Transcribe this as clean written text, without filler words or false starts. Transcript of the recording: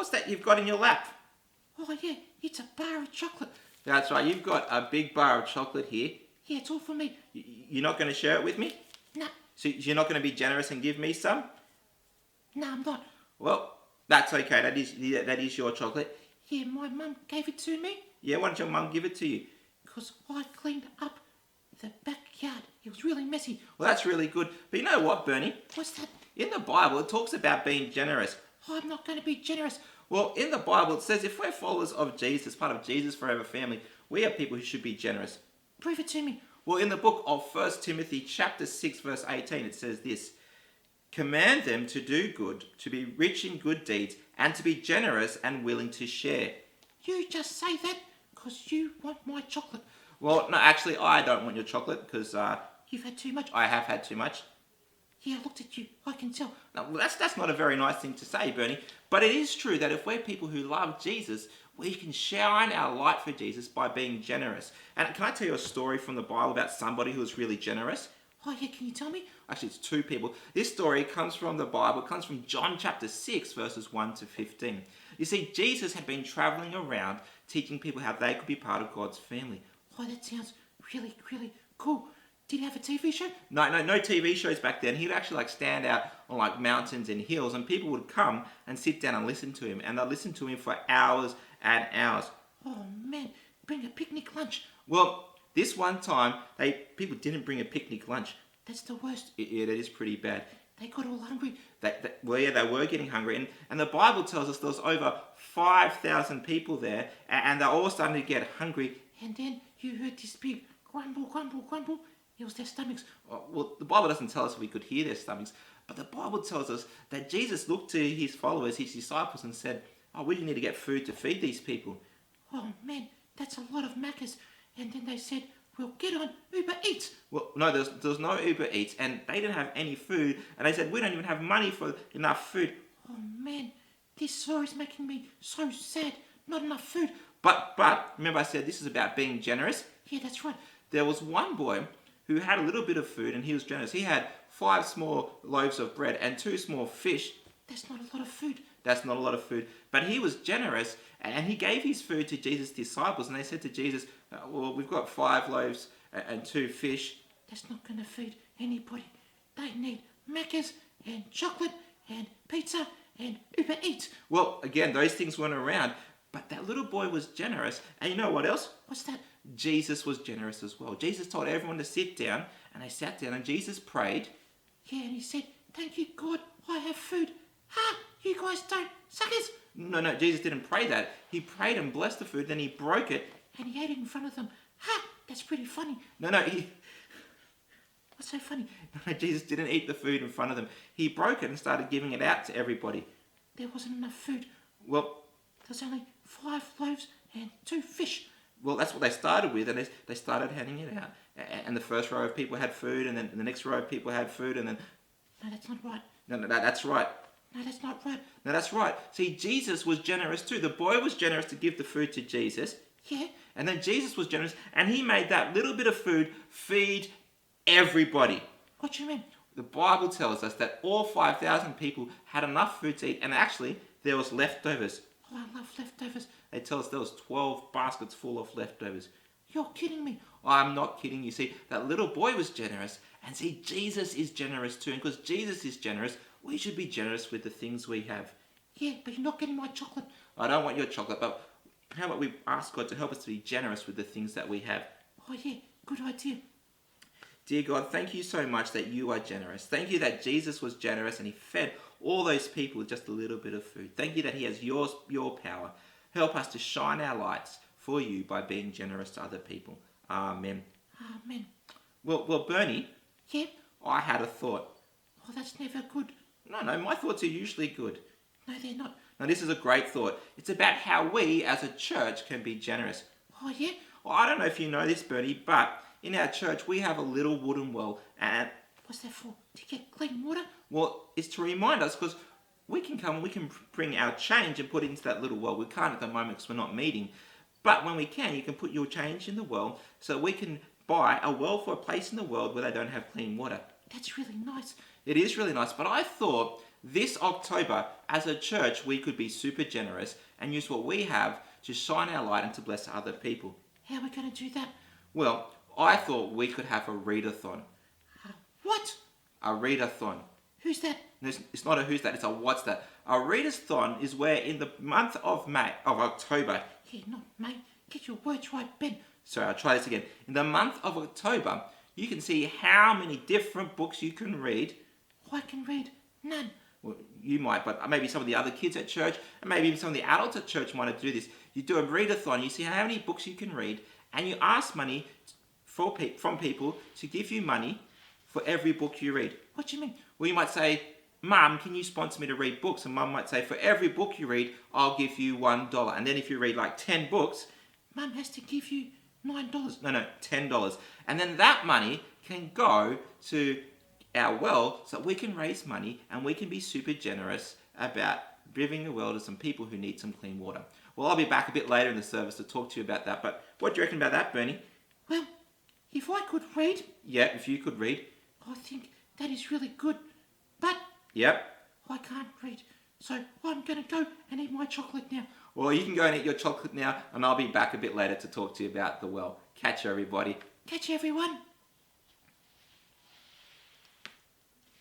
what's that you've got in your lap? Oh yeah, it's a bar of chocolate. That's right, you've got a big bar of chocolate here. Yeah, it's all for me. You're not going to share it with me? Nah, So you're not going to be generous and give me some? nah, I'm not. Well, that's okay. That is your chocolate. Yeah, my mum gave it to me Yeah, why don't your mum give it to you? because I cleaned up the backyard. It was really messy. Well, that's really good. But you know what, Bernie? What's that? In the Bible, it talks about being generous. Oh, I'm not going to be generous. Well, in the Bible, it says if we're followers of Jesus, part of Jesus Forever family, we are people who should be generous. Prove it to me. Well, in the book of 1 Timothy chapter 6, verse 18, it says this: command them to do good, to be rich in good deeds, and to be generous and willing to share. You just say that because you want my chocolate. Well, no, actually, I don't want your chocolate because You've had too much. I have had too much. Yeah, I looked at you. I can tell. Now, that's not a very nice thing to say, Bernie. But it is true that if we're people who love Jesus, we can shine our light for Jesus by being generous. And can I tell you a story from the Bible about somebody who was really generous? Oh yeah, can you tell me? Actually, it's two people. This story comes from the Bible. It comes from John chapter 6, verses 1 to 15. You see, Jesus had been traveling around teaching people how they could be part of God's family. Oh, that sounds really, really cool. Did he have a TV show? No TV shows back then. He'd actually stand out on mountains and hills, and people would come and sit down and listen to him, and they'd listen to him for hours and hours. Oh man, bring a picnic lunch. Well, this one time, people didn't bring a picnic lunch. That's the worst. Yeah, that is pretty bad. They got all hungry. They were getting hungry, and the Bible tells us there was over 5,000 people there, and they're all starting to get hungry. And then you heard this big grumble, grumble, grumble. It was their stomachs. Well, the Bible doesn't tell us if we could hear their stomachs, but the Bible tells us that Jesus looked to his followers, his disciples, and said, "Oh, we need to get food to feed these people." Oh man, that's a lot of macas. And then they said, "We'll get on Uber Eats." Well, no, there's no Uber Eats, and they didn't have any food, and they said, "We don't even have money for enough food." Oh man, this story is making me so sad. Not enough food. But remember I said this is about being generous? Yeah, that's right. There was one boy who had a little bit of food, and he was generous. He had 5 small loaves of bread and 2 small fish. That's not a lot of food. That's not a lot of food. But he was generous, and he gave his food to Jesus' disciples, and they said to Jesus, "Well, we've got 5 loaves and 2 fish." That's not going to feed anybody. They need macas and chocolate and pizza and Uber Eats. Well, again, those things weren't around, but that little boy was generous. And you know what else? What's that? Jesus was generous as well. Jesus told everyone to sit down, and they sat down, and Jesus prayed. Yeah, and he said, "Thank you, God, I have food." Ha! You guys don't, suckers! No, Jesus didn't pray that. He prayed and blessed the food, then he broke it. And he ate it in front of them. Ha! That's pretty funny. No, What's so funny? Jesus didn't eat the food in front of them. He broke it and started giving it out to everybody. There wasn't enough food. Well, There's only 5 loaves and 2 fish. that's what they started with, and they started handing it out. And the first row of people had food, and then the next row of people had food, and then... No, that's not right. No, that's right. No, that's not right. No, that's right. See, Jesus was generous too. The boy was generous to give the food to Jesus. Yeah? And then Jesus was generous, and he made that little bit of food feed everybody. What do you mean? The Bible tells us that all 5,000 people had enough food to eat, and actually, there was leftovers. Oh, I love leftovers. They tell us there was 12 baskets full of leftovers. You're kidding me. I'm not kidding you. See, that little boy was generous, and see, Jesus is generous too, and because Jesus is generous, we should be generous with the things we have. Yeah, but you're not getting my chocolate. I don't want your chocolate, but how about we ask God to help us to be generous with the things that we have? Oh yeah, good idea. Dear God, thank you so much that you are generous. Thank you that Jesus was generous and he fed all those people with just a little bit of food. Thank you that he has your power. Help us to shine our lights for you by being generous to other people. Amen. Amen. Well, Bernie, Yeah? I had a thought. Oh, that's never good. No, my thoughts are usually good. No, they're not. Now, this is a great thought. It's about how we as a church can be generous. Oh, yeah? Well, I don't know if you know this, Bernie, but in our church we have a little wooden well, and What's that for? To get clean water? well, it's to remind us because we can bring our change and put it into that little well. We can't at the moment because we're not meeting, but when we can, you can put your change in the well so we can buy a well for a place in the world where they don't have clean water. That's really nice. It is really nice, but I thought this October, as a church, we could be super generous and use what we have to shine our light and to bless other people. How are we going to do that? Well, I thought we could have a readathon. What? A readathon. Who's that? It's not a who's that, it's a what's that. A readathon is where in the month of October. Yeah, not May. Get your words right, Ben. Sorry, I'll try this again. In the month of October, you can see how many different books you can read. I can read none. Well, you might, but maybe some of the other kids at church, and maybe even some of the adults at church might do this. You do a readathon, you see how many books you can read, and you ask money from people to give you money for every book you read. What do you mean? Well, you might say, Mum, can you sponsor me to read books? And Mum might say, for every book you read, I'll give you $1. And then if you read like 10 books... Mum has to give you $9. No, $10. And then that money can go to our well so that we can raise money and we can be super generous about giving the well to some people who need some clean water. Well, I'll be back a bit later in the service to talk to you about that. But what do you reckon about that, Bernie? Well, if I could read... Yeah, if you could read. I think that is really good. But... Yep. I can't read. So I'm going to go and eat my chocolate now. Well, you can go and eat your chocolate now, and I'll be back a bit later to talk to you about the well. Catch you, everybody. Catch you, everyone.